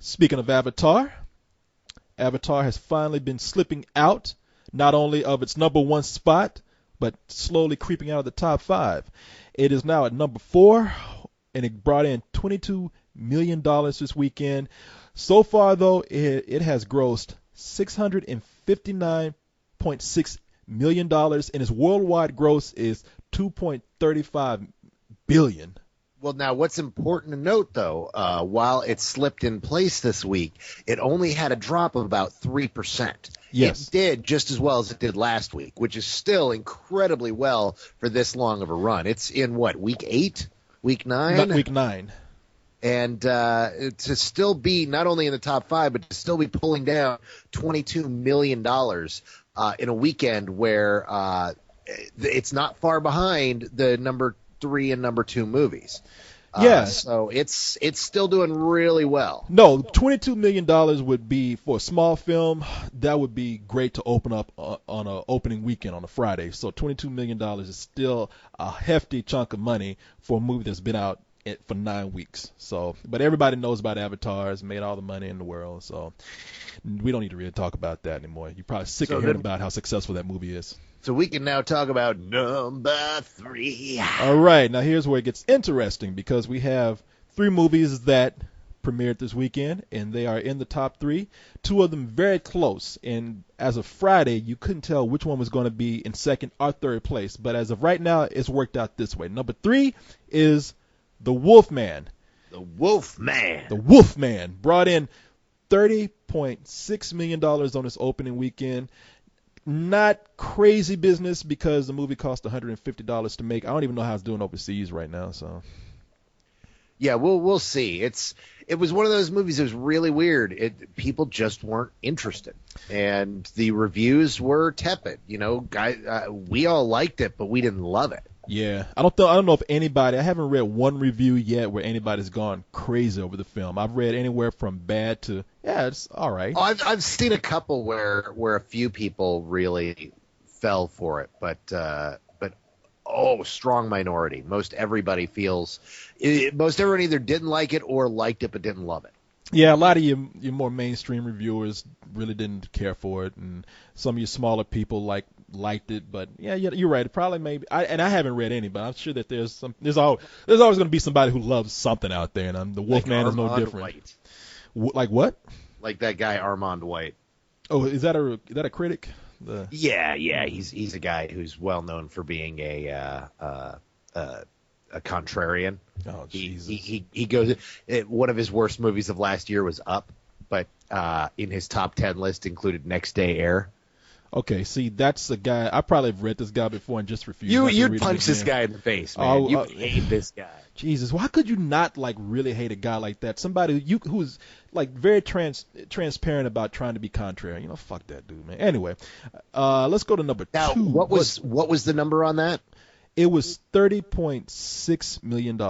Speaking of Avatar, Avatar has finally been slipping out not only of its number one spot, but slowly creeping out of the top five. It is now at number four, and it brought in $22 million this weekend. So far, though, it has grossed $659.6 million, and its worldwide gross is $2.35 billion. Well, now, what's important to note, though, while it slipped in place this week, it only had a drop of about 3%. Yes. It did just as well as it did last week, which is still incredibly well for this long of a run. It's in, what, week 8? Week 9? Not week 9. And to still be not only in the top 5, but to still be pulling down $22 million in a weekend where it's not far behind the number 3 and number 2 movies. So it's still doing really well. No, $22 million would be, for a small film, that would be great to open up on an opening weekend on a Friday. So $22 million is still a hefty chunk of money for a movie that's been out for 9 weeks. So, but everybody knows about Avatar. It's made all the money in the world. So we don't need to really talk about that anymore. You're probably sick of hearing about how successful that movie is. So we can now talk about number 3. All right. Now here's where it gets interesting, because we have 3 movies that premiered this weekend, and they are in the top 3. 2 of them very close. And as of Friday, you couldn't tell which one was going to be in second or third place. But as of right now, it's worked out this way. Number 3 is The Wolfman. The Wolfman. The Wolfman brought in $30.6 million on its opening weekend. Not crazy business, because the movie cost $150 to make. I don't even know how it's doing overseas right now. So, yeah, we'll see. It was one of those movies that was really weird. People just weren't interested, and the reviews were tepid. You know, we all liked it, but we didn't love it. Yeah, I don't know if anybody. I haven't read one review yet where anybody's gone crazy over the film. I've read anywhere from bad to it's all right. Oh, I've seen a couple where a few people really fell for it, but strong minority. Most everybody either didn't like it or liked it but didn't love it. Yeah, a lot of your more mainstream reviewers really didn't care for it, and some of your smaller people liked it. But yeah, you're right. It probably maybe. I haven't read any, but I'm sure that there's always going to be somebody who loves something out there, and the Wolfman is no different. White. Like what? Like that guy Armand White. Oh, is that a critic? Yeah, he's a guy who's well known for being a contrarian. Oh, Jesus. He goes. One of his worst movies of last year was Up, but in his top 10 list included Next Day Air. Okay, see, that's a guy. I probably have read this guy before and just refused. You'd punch this guy in the face, man. You hate this guy. Jesus, why could you not really hate a guy like that? Somebody who's very transparent about trying to be contrary. Fuck that dude, man. Anyway, let's go to number 2. Now, what was the number on that? It was $30.6 million.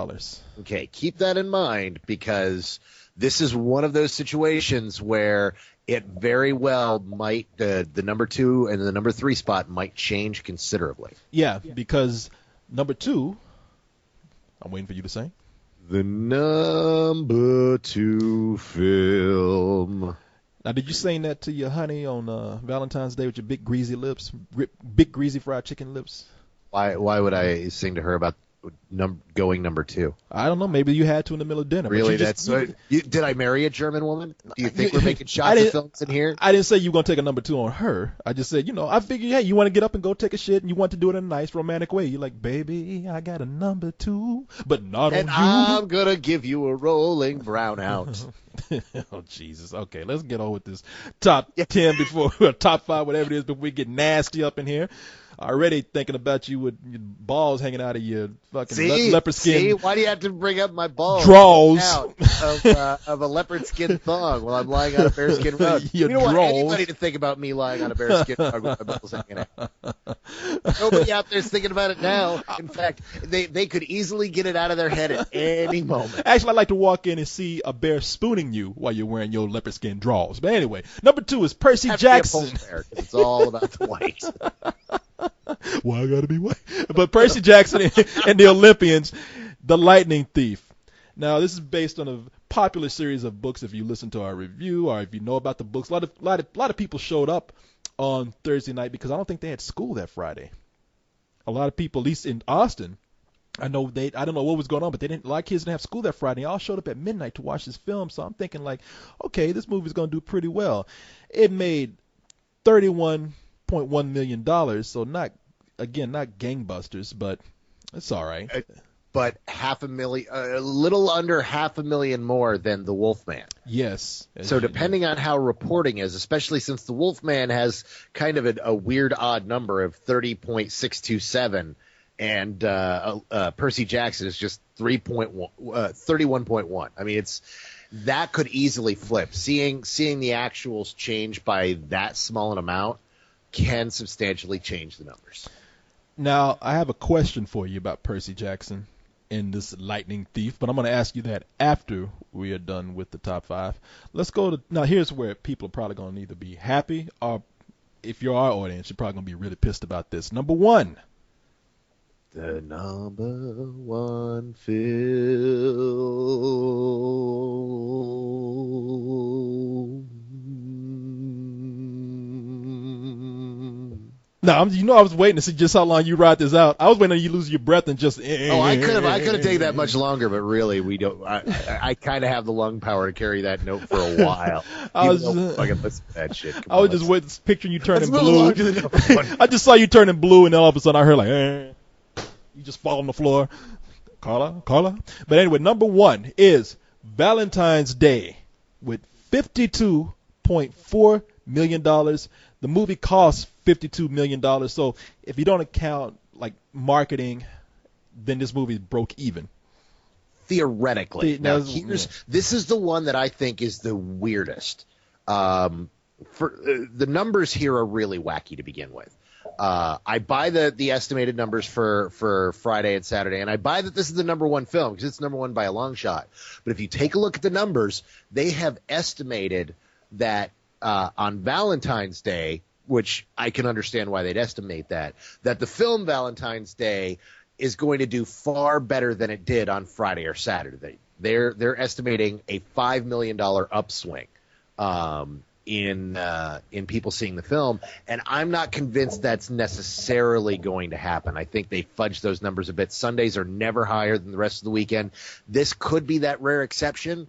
Okay, keep that in mind, because this is one of those situations where it very well might the number 2 and the number 3 spot might change considerably. Yeah, because number 2, I'm waiting for you to say. The number 2 film. Now, did you sing that to your honey on Valentine's Day with your big greasy lips, big greasy fried chicken lips? Why would I sing to her about going number 2? I don't know. Maybe you had to in the middle of dinner. Really? Did I marry a German woman? Do you think we're making shots of films in here? I didn't say you were going to take a number 2 on her. I just said, I figured, hey, you want to get up and go take a shit, and you want to do it in a nice romantic way. You're like, baby, I got a number 2, but not and on you. I'm going to give you a rolling brownout. Oh, Jesus. Okay, let's get on with this top 10 top 5, whatever it is, before we get nasty up in here. Already thinking about you with your balls hanging out of your fucking leopard skin. See, why do you have to bring up my balls? Draws out of a leopard skin thong while I'm lying on a bearskin rug. You don't want anybody to think about me lying on a bearskin rug with my balls hanging out. Nobody out there's thinking about it now. In fact, they could easily get it out of their head at any moment. Actually, I'd like to walk in and see a bear spooning you while you're wearing your leopard skin draws. But anyway, number 2 is Percy Jackson. It's all about the white. Why I gotta be white? But Percy Jackson and the Olympians, The Lightning Thief. Now, this is based on a popular series of books. If you listen to our review or if you know about the books, a lot of people showed up on Thursday night because I don't think they had school that Friday. A lot of people, at least in Austin, I don't know what was going on, but a lot of kids didn't have school that Friday. They all showed up at midnight to watch this film. So I'm thinking like, okay, this movie's going to do pretty well. It made $31.1 million. So not gangbusters, but it's all right. But a little under 500,000 more than The Wolfman. Yes. So depending on how reporting is, especially since The Wolfman has kind of a weird odd number of 30.627, and Percy Jackson is just 31.1. I mean, that could easily flip. Seeing the actuals change by that small an amount can substantially change the numbers. Now, I have a question for you about Percy Jackson and this Lightning Thief, but I'm going to ask you that after we are done with the top 5. Let's go to now. Here's where people are probably going to either be happy or, if you're our audience, you're probably going to be really pissed about this. Number 1. The number 1 film. No, I was waiting to see just how long you ride this out. I was waiting until you lose your breath and just. I could have taken that much longer, but really, we don't. I kind of have the lung power to carry that note for a while. I was fucking listen to that shit. I was just picturing you turning blue. I just saw you turning blue, and then all of a sudden I heard like, you just fall on the floor, Carla. But anyway, number 1 is Valentine's Day with $52.4 million. The movie cost $52 million. So if you don't account like marketing, then this movie broke even. Theoretically. This is the one that I think is the weirdest. The numbers here are really wacky to begin with. I buy the estimated numbers for Friday and Saturday, and I buy that this is the number 1 film because it's number 1 by a long shot. But if you take a look at the numbers, they have estimated that on Valentine's Day, which I can understand why they'd estimate that the film Valentine's Day is going to do far better than it did on Friday or Saturday. They're estimating a $5 million upswing in people seeing the film, and I'm not convinced that's necessarily going to happen. I think they fudged those numbers a bit. Sundays are never higher than the rest of the weekend. This could be that rare exception,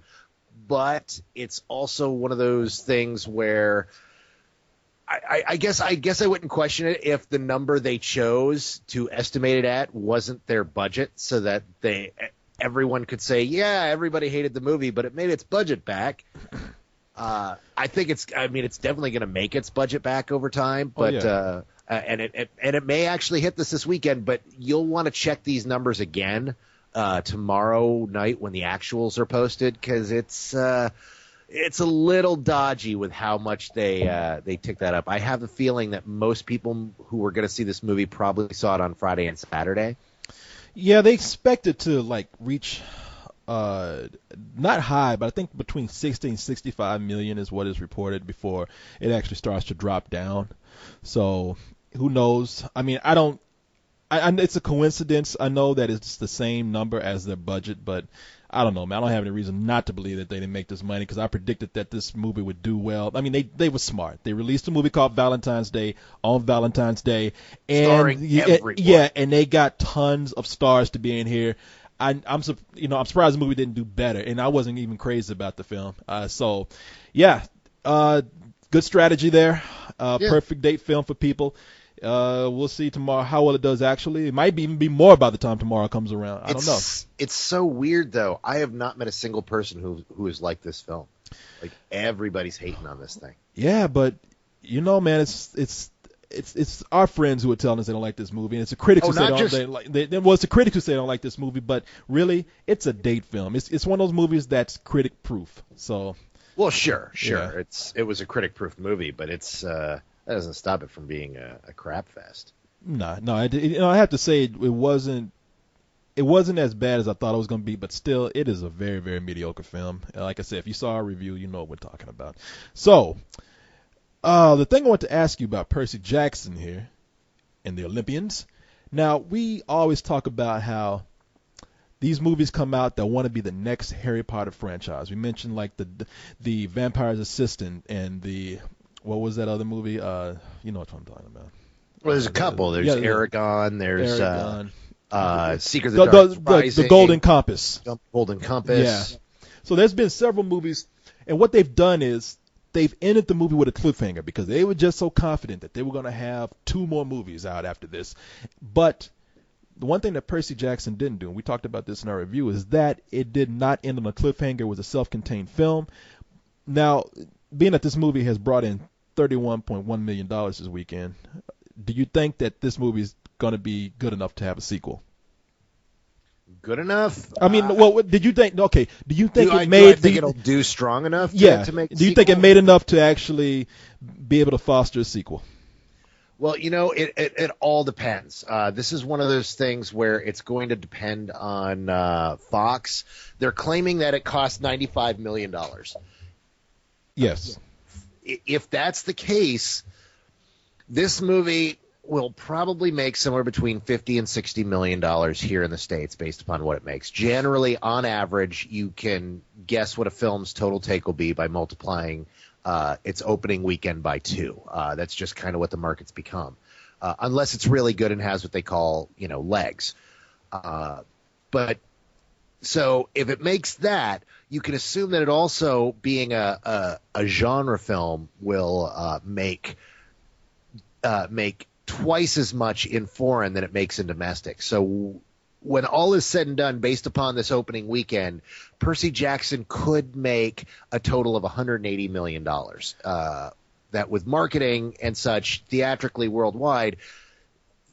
but it's also one of those things where I guess I wouldn't question it if the number they chose to estimate it at wasn't their budget, so that everyone could say, yeah, everybody hated the movie, but it made its budget back. I think it's definitely going to make its budget back over time, but and it may actually hit this weekend, but you'll want to check these numbers again tomorrow night when the actuals are posted, because it's a little dodgy with how much they tick that up. I have a feeling that most people who were going to see this movie probably saw it on Friday and Saturday. Yeah, they expect it to like reach not high, but I think between 60 and 65 million is what is reported before it actually starts to drop down. So who knows? I mean, it's a coincidence. I know that it's the same number as their budget, but I don't know, man. I don't have any reason not to believe that they didn't make this money, because I predicted that this movie would do well. I mean, they were smart. They released a movie called Valentine's Day on Valentine's Day, and starring everyone. Yeah, and they got tons of stars to be in here. I'm surprised the movie didn't do better, and I wasn't even crazy about the film. So, yeah, good strategy there. Perfect date film for people. We'll see tomorrow how well it does actually. It might even be more by the time tomorrow comes around. I don't know. It's so weird, though. I have not met a single person who is like this film. Like, everybody's hating on this thing. Yeah, but, man, it's our friends who are telling us they don't like this movie, and it's the critics who say it's the critics who say they don't like this movie, but really, it's a date film. It's one of those movies that's critic-proof. So. Well, sure. Yeah. It was a critic-proof movie, but that doesn't stop it from being a crap fest. No. I have to say it wasn't as bad as I thought it was going to be, but still, it is a very, very mediocre film. Like I said, if you saw our review, you know what we're talking about. So, the thing I want to ask you about Percy Jackson here and the Olympians. Now, we always talk about how these movies come out that want to be the next Harry Potter franchise. We mentioned like the Vampire's Assistant and the what was that other movie? You know what I'm talking about. Well, there's a couple. There's Aragon. There's Secret of the Dark Rising, the Golden Compass. Golden Compass. Yeah. So there's been several movies, and what they've done is they've ended the movie with a cliffhanger because they were just so confident that they were going to have 2 more movies out after this. But the one thing that Percy Jackson didn't do, and we talked about this in our review, is that it did not end on a cliffhanger. It was a self-contained film. Now, being that this movie has brought in $31.1 million this weekend, do you think that this movie is going to be good enough to have a sequel? Good enough? I mean, well, did you think? Okay, do you think it'll do strong enough? To make a do you think it made enough to actually be able to foster a sequel? Well, it all depends. This is one of those things where it's going to depend on Fox. They're claiming that it cost $95 million. Yes. If that's the case, this movie will probably make somewhere between $50 and $60 million here in the States based upon what it makes. Generally, on average, you can guess what a film's total take will be by multiplying its opening weekend by 2. That's just kind of what the market's become. Unless it's really good and has what they call, legs. But so if it makes that, you can assume that it also, being a genre film, will make twice as much in foreign than it makes in domestic. So when all is said and done, based upon this opening weekend, Percy Jackson could make a total of $180 million. That with marketing and such theatrically worldwide,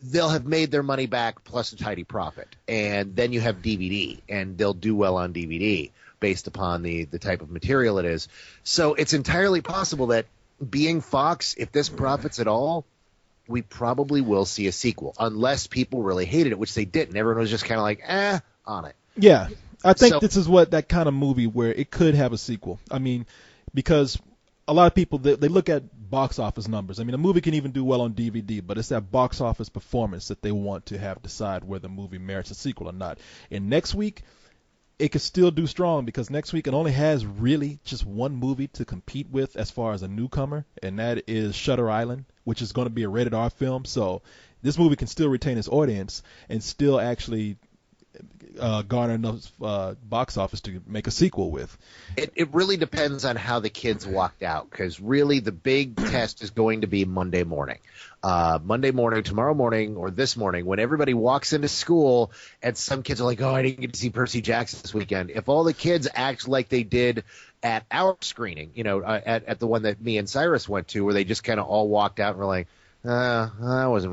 they'll have made their money back plus a tidy profit. And then you have DVD, and they'll do well on DVD based upon the type of material it is. So it's entirely possible that, being Fox, if this profits at all, we probably will see a sequel, unless people really hated it, which they didn't. Everyone was just kind of like, on it. Yeah, I think this is that kind of movie where it could have a sequel. I mean, because a lot of people, they look at box office numbers. I mean, a movie can even do well on DVD, but it's that box office performance that they want to have decide whether the movie merits a sequel or not. And next week, it could still do strong because next week it only has really just one movie to compete with as far as a newcomer, and that is Shutter Island, which is going to be a rated R film. So this movie can still retain its audience and still actually garner enough box office to make a sequel with. It really depends on how the kids walked out, because really the big test is going to be Monday morning. Monday morning, tomorrow morning, or this morning, when everybody walks into school and some kids are like, I didn't get to see Percy Jackson this weekend. If all the kids act like they did at our screening, at the one that me and Cyrus went to, where they just kind of all walked out and were like, that wasn't